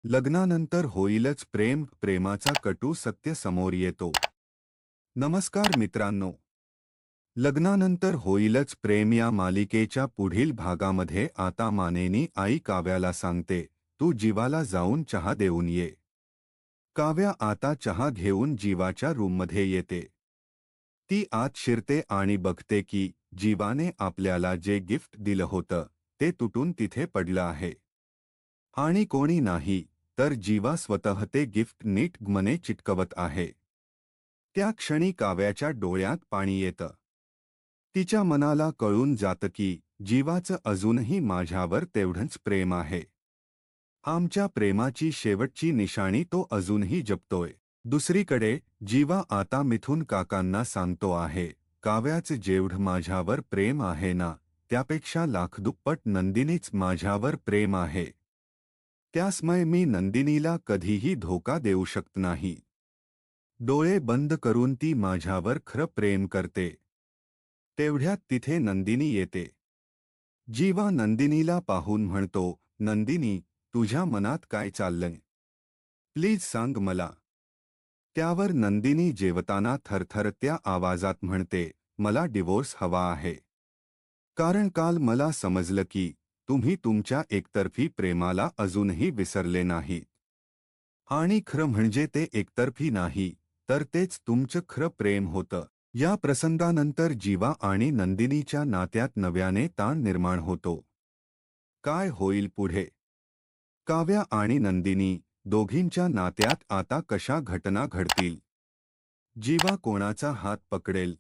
लग्नानंतर होईलच प्रेम, प्रेमाचा कटू सत्य समोर येतो. नमस्कार मित्रांनो. लग्नानंतर होईलच प्रेम या मालिकेच्या पुढील भागामध्ये आता मानेनी आई काव्याला सांगते, तू जीवाला जाऊन चहा देऊन ये. काव्या आता चहा घेऊन जीवाच्या रूममध्ये येते. ती आत शिरते आणि बघते की जीवाने आपल्याला जे गिफ्ट दिलं होतं ते तुटून तिथे पडलं आहे. आणि कोणी नाही तर जीवा स्वतः ते गिफ्ट नीट मने चिटकवत आहे. त्या क्षणी काव्याच्या डोळ्यात पाणी येतं. तिच्या मनाला कळून जातं की जीवाचं अजूनही माझ्यावर तेवढंच प्रेम आहे. आमच्या प्रेमाची शेवटची निशाणी तो अजूनही जपतोय. दुसरीकडे जीवा आता मिथुन काकांना सांगतो आहे, काव्याचं जेवढं माझ्यावर प्रेम आहे ना, त्यापेक्षा लाखदुप्पट नंदिनीच माझ्यावर प्रेम आहे. त्यासमय मी नंदिनीला कधीही धोका देऊ शकत नाही. डोळे बंद करून ती माझ्यावर खरं प्रेम करते. तेवढ्यात तिथे नंदिनी येते. जीवा नंदिनीला पाहून म्हणतो, नंदिनी, तुझ्या मनात काय चाललंय? प्लीज सांग मला. त्यावर नंदिनी जेवताना थरथरत्या आवाजात म्हणते, मला डिवोर्स हवा आहे. कारण काल मला समजलं की तुम्ही तुमच्या एकतर्फी प्रेमाला अजूनही विसरले नाहीत. आणि खरं म्हणजे ते एकतर्फी नाही, तर तेच तुमचं खरं प्रेम होतं. या प्रसंगानंतर जीवा आणि नंदिनीच्या नात्यात नव्याने ताण निर्माण होतो. काय होईल पुढे? काव्या आणि नंदिनी दोघींच्या नात्यात आता कशा घटना घडतील? जीवा कोणाचा हात पकडेल